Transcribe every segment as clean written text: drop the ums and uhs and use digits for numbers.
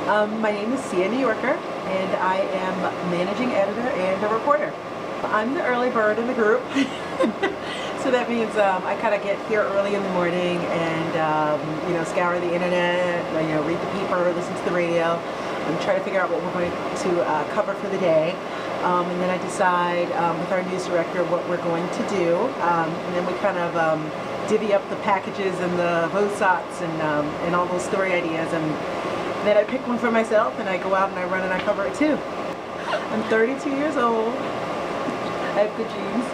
My name is Sia Nyorkor, and I am managing editor and a reporter. I'm the early bird in the group, so that means I kind of get here early in the morning and scour the internet, read the paper, listen to the radio, and try to figure out what we're going to cover for the day. And then I decide with our news director what we're going to do, and then we kind of divvy up the packages and the vosots and all those story ideas, and then I pick one for myself and I go out and I run and I cover it too. I'm 32 years old. I have good genes.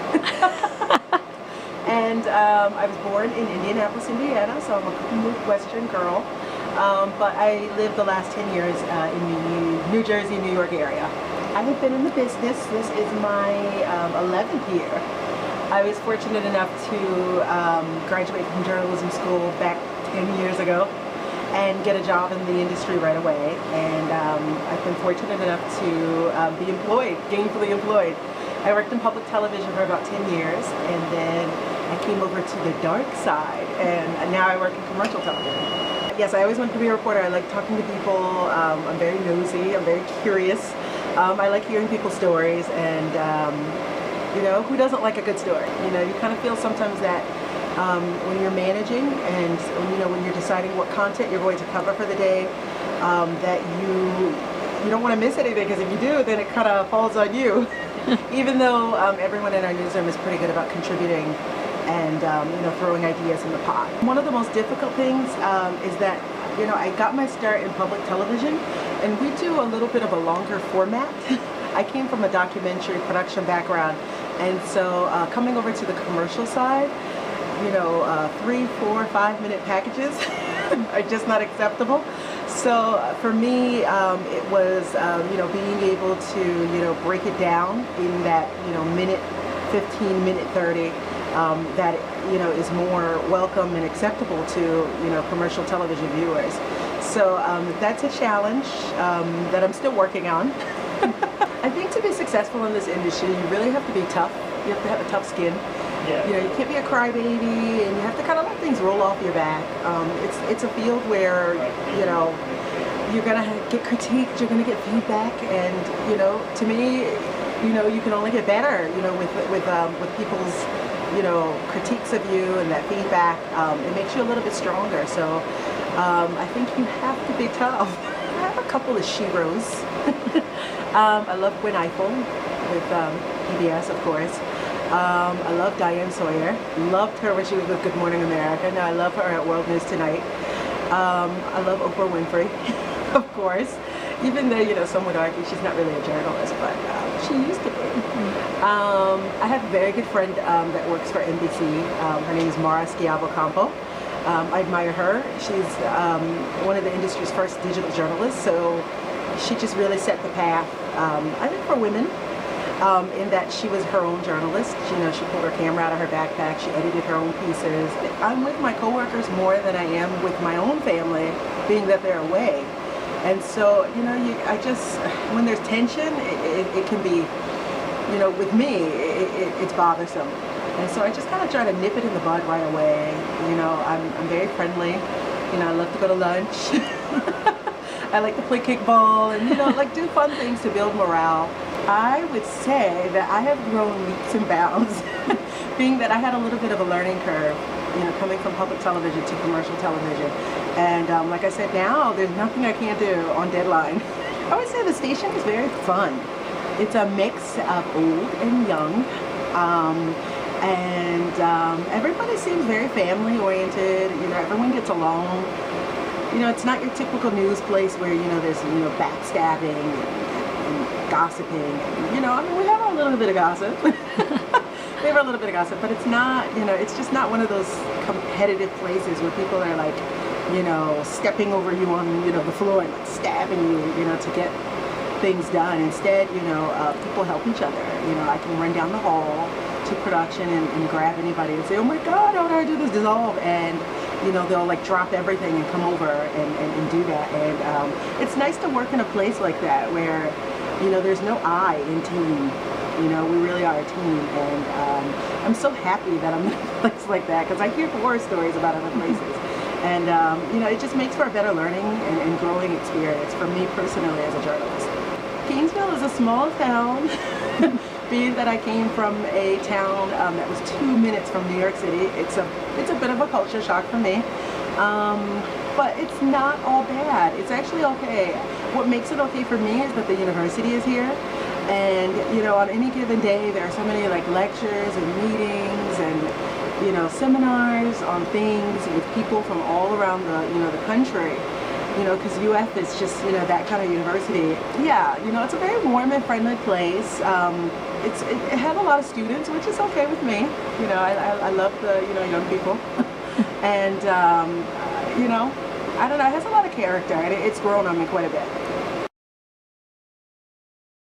And I was born in Indianapolis, Indiana, so I'm a Midwestern girl. But I lived the last 10 years in the New Jersey, New York area. I have been in the business. This is my 11th year. I was fortunate enough to graduate from journalism school back 10 years ago and get a job in the industry right away. And I've been fortunate enough to be employed, gainfully employed. I worked in public television for about 10 years, and then I came over to the dark side, and now I work in commercial television. Yes, I always wanted to be a reporter. I like talking to people. I'm very nosy. I'm very curious. I like hearing people's stories, and who doesn't like a good story? You kind of feel sometimes that when you're managing and when you're deciding what content you're going to cover for the day, that you don't want to miss anything, because if you do, then it kind of falls on you. Even though everyone in our newsroom is pretty good about contributing and throwing ideas in the pot. One of the most difficult things is that I got my start in public television, and we do a little bit of a longer format. I came from a documentary production background, and so coming over to the commercial side, 3, 4, 5-minute packages are just not acceptable. So for me, it was being able to break it down in that minute 15, minute 30 that is more welcome and acceptable to commercial television viewers. So that's a challenge that I'm still working on. I think to be successful in this industry, you really have to be tough. You have to have a tough skin. Yeah. You can't be a crybaby, and you have to kind of let things roll off your back. It's a field where you're gonna get critiqued, you're gonna get feedback, and to me, you can only get better. With people's critiques of you and that feedback. It makes you a little bit stronger. So I think you have to be tough. I have a couple of sheroes. I love Gwen Eiffel with PBS, of course. I love Diane Sawyer. Loved her when she was with Good Morning America. Now I love her at World News Tonight. I love Oprah Winfrey, of course. Even though some would argue she's not really a journalist, but she used to be. I have a very good friend that works for NBC. Her name is Mara Schiavocampo. I admire her. She's one of the industry's first digital journalists, so she just really set the path. I think for women, in that she was her own journalist. She pulled her camera out of her backpack. She edited her own pieces. I'm with my coworkers more than I am with my own family, being that they're away. And so, when there's tension, it can be, with me, it's bothersome. And so I just kind of try to nip it in the bud right away. I'm very friendly. I love to go to lunch. I like to play kickball and, do fun things to build morale. I would say that I have grown leaps and bounds, being that I had a little bit of a learning curve, coming from public television to commercial television. And like I said, now there's nothing I can't do on deadline. I would say the station is very fun. It's a mix of old and young. Everybody seems very family oriented. Everyone gets along. It's not your typical news place where there's backstabbing and gossiping. We have a little bit of gossip. We have a little bit of gossip, but it's not. It's just not one of those competitive places where people are like, stepping over you on the floor and like stabbing you, to get things done. Instead, people help each other. I can run down the hall to production and grab anybody and say, oh my God, how do I do this dissolve? And they'll like drop everything and come over and do that. And it's nice to work in a place like that where there's no I in team. We really are a team, and I'm so happy that I'm in a place like that, because I hear horror stories about other places. And you know, it just makes for a better learning and growing experience for me personally as a journalist. Kingsville is a small town. Being that I came from a town that was 2 minutes from New York City, it's a bit of a culture shock for me. But it's not all bad. It's actually okay. What makes it okay for me is that the university is here. And you know, on any given day there are so many like lectures and meetings and you know, seminars on things with people from all around the, you know, the country. You know, because UF is just, you know, that kind of university. Yeah, you know, it's a very warm and friendly place. It has a lot of students, which is okay with me. You know, I love the, you know, young people. And, you know, I don't know, it has a lot of character, and it's grown on me quite a bit.